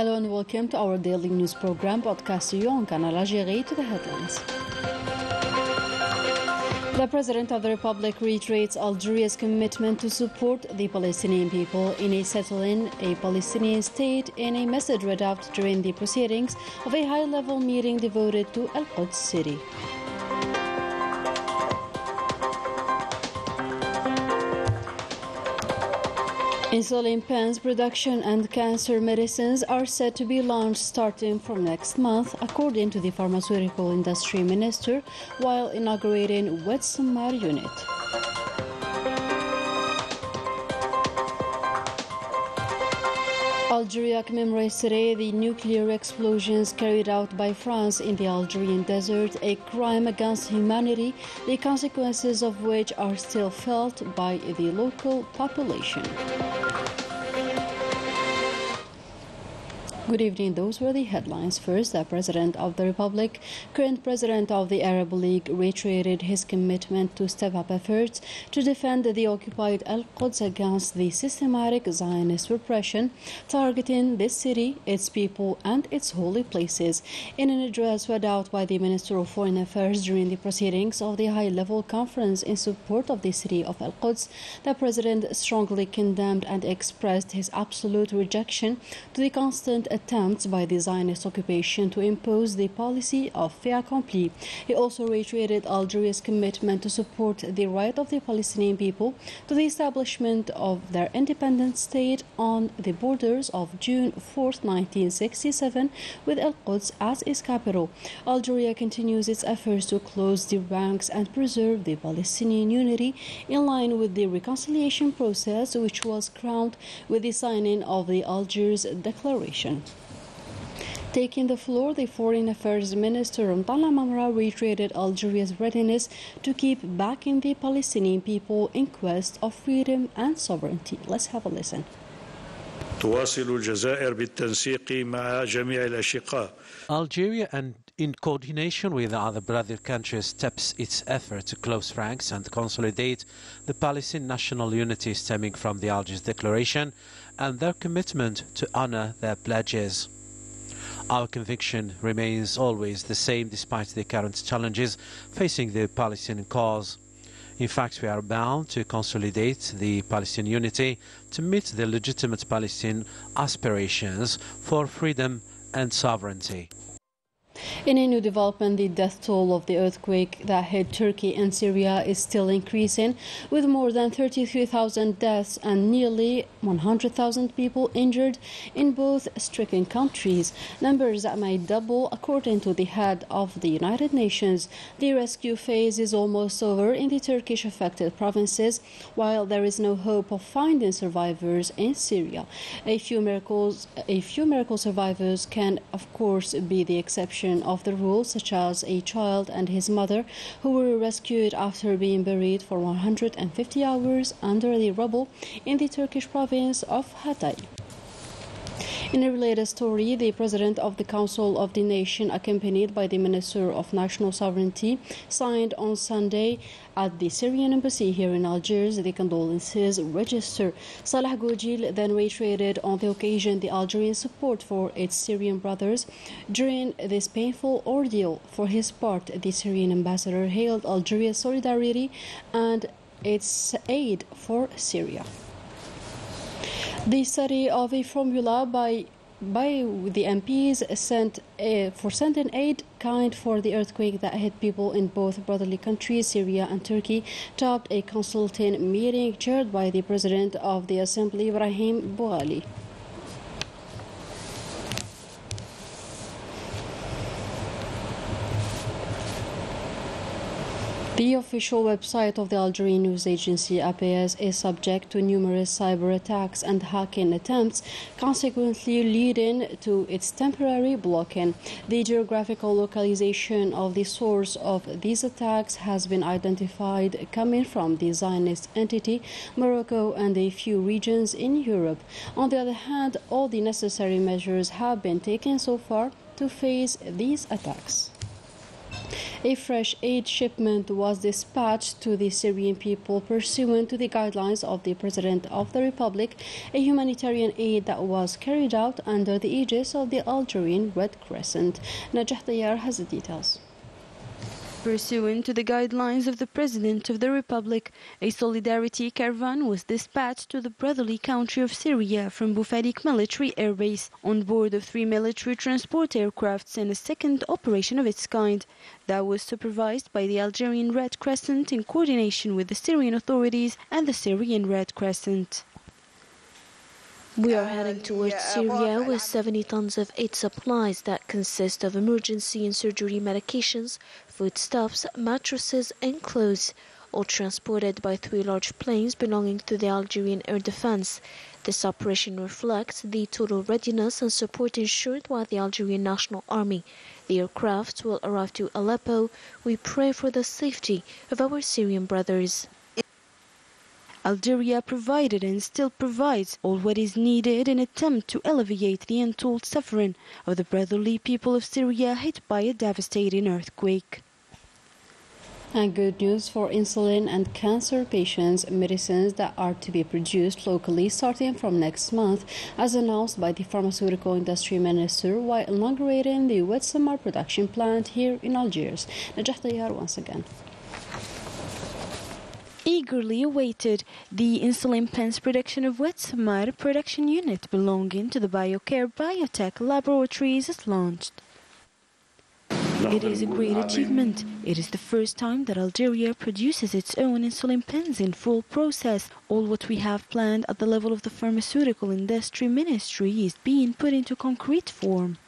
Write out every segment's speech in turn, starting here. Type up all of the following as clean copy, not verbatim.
Hello and welcome to our daily news program broadcast to you on Canal Algérie. To the headlines. The President of the Republic reiterates Algeria's commitment to support the Palestinian people in settling a Palestinian state in a message read out during the proceedings of a high-level meeting devoted to Al-Quds city. Insulin pens production and cancer medicines are set to be launched starting from next month, according to the pharmaceutical industry minister, while inaugurating Wet Samar unit. Algeria commemorates today the nuclear explosions carried out by France in the Algerian desert, a crime against humanity, the consequences of which are still felt by the local population. Good evening. Those were the headlines. First, the President of the Republic, current President of the Arab League, reiterated his commitment to step up efforts to defend the occupied Al-Quds against the systematic Zionist repression targeting this city, its people, and its holy places. In an address read out by the Minister of Foreign Affairs during the proceedings of the high-level conference in support of the city of Al-Quds, the President strongly condemned and expressed his absolute rejection to the constant attempts by the Zionist occupation to impose the policy of fait accompli. He also reiterated Algeria's commitment to support the right of the Palestinian people to the establishment of their independent state on the borders of June 4, 1967, with Al-Quds as its capital. Algeria continues its efforts to close the ranks and preserve the Palestinian unity in line with the reconciliation process, which was crowned with the signing of the Algiers Declaration. Taking the floor, the Foreign Affairs Minister Mtala Mamra reiterated Algeria's readiness to keep backing the Palestinian people in quest of freedom and sovereignty. Let's have a listen. تواصل الجزائر بالتنسيق مع جميع الأشقاء. Algeria, and in coordination with the other brother countries, steps its effort to close ranks and consolidate the Palestinian national unity stemming from the Algiers Declaration and their commitment to honor their pledges. Our conviction remains always the same despite the current challenges facing the Palestinian cause. In fact, we are bound to consolidate the Palestinian unity to meet the legitimate Palestinian aspirations for freedom and sovereignty. In a new development, the death toll of the earthquake that hit Turkey and Syria is still increasing, with more than 33,000 deaths and nearly 100,000 people injured in both stricken countries, numbers that may double according to the head of the United Nations. The rescue phase is almost over in the Turkish-affected provinces, while there is no hope of finding survivors in Syria. A few miracle survivors can, of course, be the exception of the rule, such as a child and his mother who were rescued after being buried for 150 hours under the rubble in the Turkish province of Hatay. In a related story, the President of the Council of the Nation, accompanied by the Minister of National Sovereignty, signed on Sunday at the Syrian embassy here in Algiers the condolences register. Salah Goujil then reiterated on the occasion the Algerian support for its Syrian brothers during this painful ordeal. For his part, the Syrian ambassador hailed Algeria's solidarity and its aid for Syria. The study of a formula by the MPs for sending aid kind for the earthquake that hit people in both brotherly countries, Syria and Turkey, topped a consulting meeting chaired by the President of the Assembly, Ibrahim Boughali. The official website of the Algerian news agency APS is subject to numerous cyber attacks and hacking attempts, consequently leading to its temporary blocking. The geographical localization of the source of these attacks has been identified coming from the Zionist entity, Morocco, and a few regions in Europe. On the other hand, all the necessary measures have been taken so far to face these attacks. A fresh aid shipment was dispatched to the Syrian people pursuant to the guidelines of the President of the Republic, a humanitarian aid that was carried out under the aegis of the Algerian Red Crescent. Najah Tayyar has the details. Pursuant to the guidelines of the President of the Republic, a solidarity caravan was dispatched to the brotherly country of Syria from Boufarik military airbase on board of 3 military transport aircrafts and a second operation of its kind that was supervised by the Algerian Red Crescent in coordination with the Syrian authorities and the Syrian Red Crescent. We are heading towards Syria with 70 tons of aid supplies that consist of emergency and surgery medications, foodstuffs, mattresses and clothes, all transported by 3 large planes belonging to the Algerian Air Defense. This operation reflects the total readiness and support ensured by the Algerian National Army. The aircraft will arrive to Aleppo. We pray for the safety of our Syrian brothers. Algeria provided and still provides all what is needed in an attempt to alleviate the untold suffering of the brotherly people of Syria hit by a devastating earthquake. And good news for insulin and cancer patients, medicines that are to be produced locally starting from next month, as announced by the pharmaceutical industry minister while inaugurating the wet summer production plant here in Algiers. Najah Tayyar once again. Eagerly awaited, the insulin pens production of Wetsamar production unit belonging to the BioCare Biotech Laboratories is launched. It is a great achievement. It is the first time that Algeria produces its own insulin pens in full process. All what we have planned at the level of the pharmaceutical industry ministry is being put into concrete form.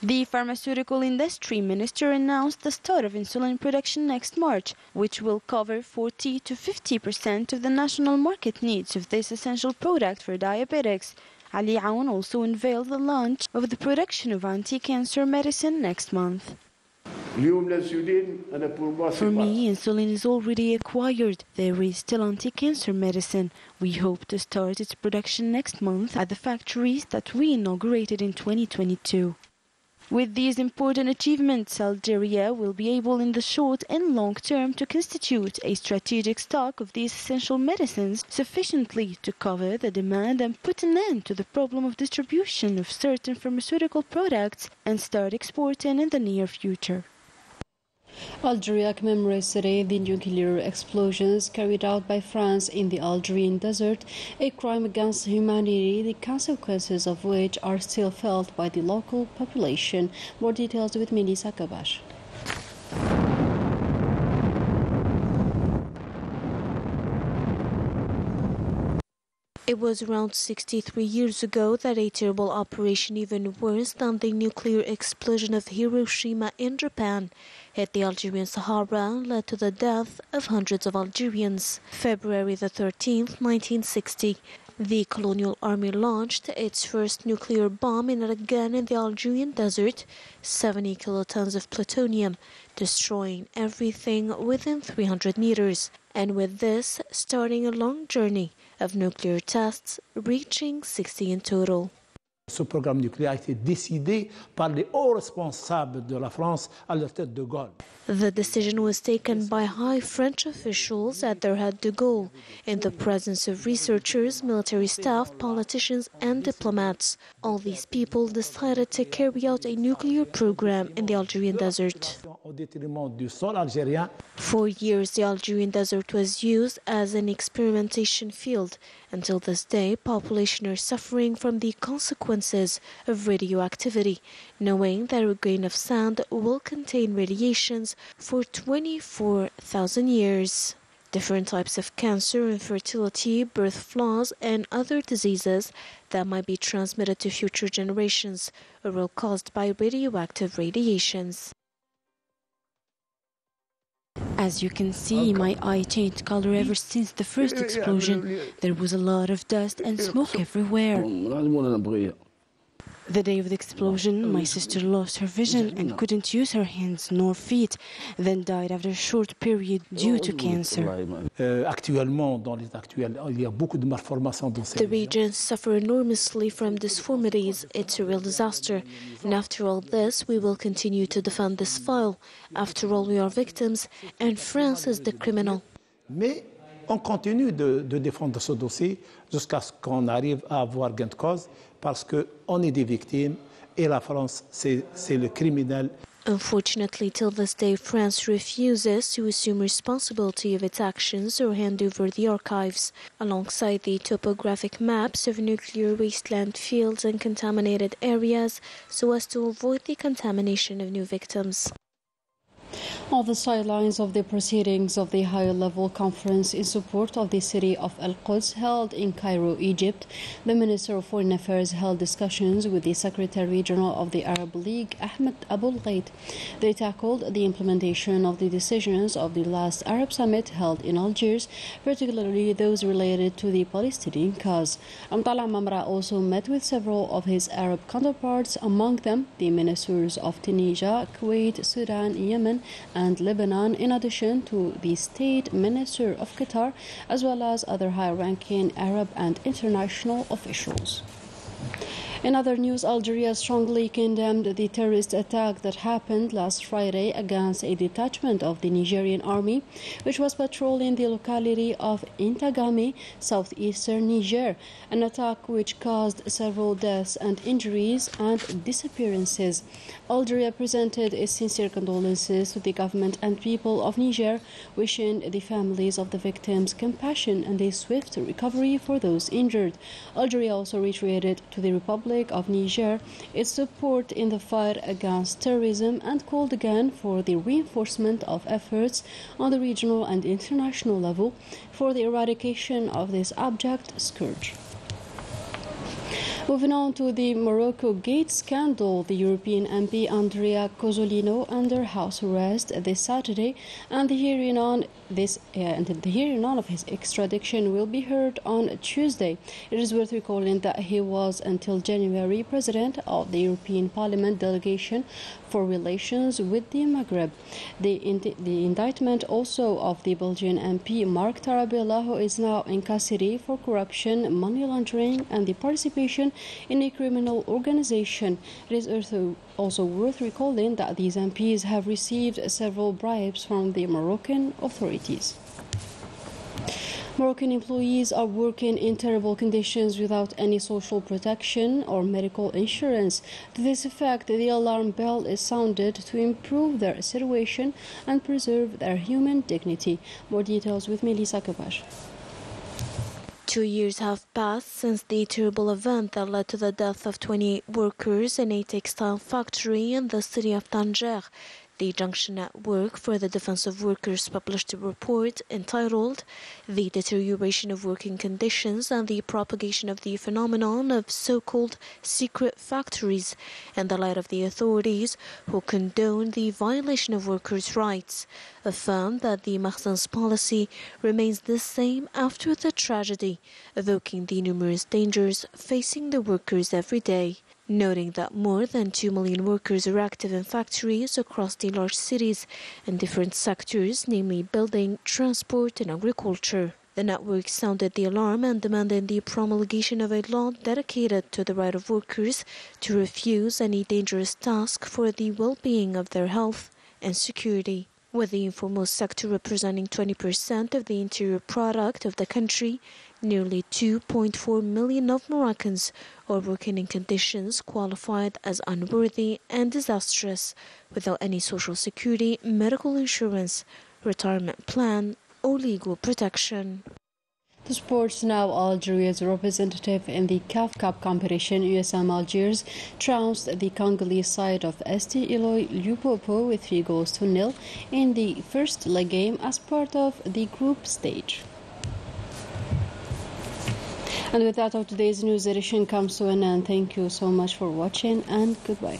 The pharmaceutical industry minister announced the start of insulin production next March, which will cover 40 to 50% of the national market needs of this essential product for diabetics. Ali Aoun also unveiled the launch of the production of anti-cancer medicine next month. For me, insulin is already acquired. There is still anti-cancer medicine. We hope to start its production next month at the factories that we inaugurated in 2022. With these important achievements, Algeria will be able in the short and long term to constitute a strategic stock of these essential medicines sufficiently to cover the demand and put an end to the problem of distribution of certain pharmaceutical products and start exporting in the near future. Algeria commemorates today the nuclear explosions carried out by France in the Algerian desert, a crime against humanity, the consequences of which are still felt by the local population. More details with Melissa Kabash. It was around 63 years ago that a terrible operation, even worse than the nuclear explosion of Hiroshima in Japan, hit the Algerian Sahara and led to the death of hundreds of Algerians. February the 13th, 1960, the colonial army launched its first nuclear bomb in again in the Algerian desert, 70 kilotons of plutonium, destroying everything within 300 meters. And with this, starting a long journey of nuclear tests, reaching 60 in total. Ce programme nucléaire a été décidé par les hauts responsables de la France à la tête de Gaulle. The decision was taken by high French officials at their head de Gaulle, in the presence of researchers, military staff, politicians and diplomats. All these people decided to carry out a nuclear program in the Algerian desert. For years, the Algerian desert was used as an experimentation field. Until this day, population are suffering from the consequences of radioactivity, knowing that a grain of sand will contain radiations for 24,000 years. Different types of cancer, infertility, birth flaws, and other diseases that might be transmitted to future generations are all caused by radioactive radiations. As you can see, my eye changed color ever since the first explosion. There was a lot of dust and smoke everywhere. The day of the explosion, my sister lost her vision and couldn't use her hands nor feet, then died after a short period due to cancer. Actuellement, dans les actuels, il y a beaucoup de malformations dans ces The régions. regions suffer enormously from disformities. It's a real disaster. And after all this, we will continue to defend this file. After all, we are victims, and France is the criminal. Mais on continue de défendre ce dossier jusqu'à ce qu'on arrive à avoir gain de cause parce qu'on est des victimes et la France, c'est le criminel. Unfortunately, till this day, France refuses to assume responsibility of its actions or hand over the archives, alongside the topographic maps of nuclear wasteland fields and contaminated areas, so as to avoid the contamination of new victims. On the sidelines of the proceedings of the high-level conference in support of the city of Al-Quds held in Cairo, Egypt, the Minister of Foreign Affairs held discussions with the Secretary-General of the Arab League, Ahmed Abul Ghaid. They tackled the implementation of the decisions of the last Arab summit held in Algiers, particularly those related to the Palestinian cause. Amtala Mamra also met with several of his Arab counterparts, among them the ministers of Tunisia, Kuwait, Sudan, Yemen, and Lebanon, in addition to the State Minister of Qatar, as well as other high-ranking Arab and international officials. In other news, Algeria strongly condemned the terrorist attack that happened last Friday against a detachment of the Nigerian army, which was patrolling the locality of Intagami, southeastern Niger, an attack which caused several deaths and injuries and disappearances. Algeria presented its sincere condolences to the government and people of Niger, wishing the families of the victims compassion and a swift recovery for those injured. Algeria also reiterated to the Republic of Niger its support in the fight against terrorism and called again for the reinforcement of efforts on the regional and international level for the eradication of this abject scourge. Moving on to the Morocco Gate scandal, the European MP Andrea Cozzolino under house arrest this Saturday, and the hearing on of his extradition will be heard on Tuesday. It is worth recalling that he was until January president of the European Parliament delegation for relations with the Maghreb. The indictment also of the Belgian MP Mark Tarabella, who is now in custody for corruption, money laundering, and the participation in a criminal organization. It is also worth recalling that these MPs have received several bribes from the Moroccan authorities. Moroccan employees are working in terrible conditions without any social protection or medical insurance. To this effect, the alarm bell is sounded to improve their situation and preserve their human dignity. More details with Melissa Kabash. 2 years have passed since the terrible event that led to the death of 28 workers in a textile factory in the city of Tanger. The Junction Network for the Defense of Workers published a report entitled "The Deterioration of Working Conditions and the Propagation of the Phenomenon of So-Called Secret Factories in the Light of the Authorities who Condone the Violation of Workers' Rights," affirmed that the Mahsan's policy remains the same after the tragedy, evoking the numerous dangers facing the workers every day, noting that more than 2 million workers are active in factories across the large cities in different sectors, namely building, transport and agriculture. The network sounded the alarm and demanded the promulgation of a law dedicated to the right of workers to refuse any dangerous task for the well-being of their health and security. With the informal sector representing 20% of the interior product of the country, nearly 2.4 million of Moroccans are working in conditions qualified as unworthy and disastrous, without any social security, medical insurance, retirement plan, or legal protection. To sports now, Algeria's representative in the CAF Cup competition, USM Algiers, trounced the Congolese side of ST Eloy Lupopo with 3-0 in the first leg game as part of the group stage. And with that, our today's news edition comes to an end. Thank you so much for watching, and goodbye.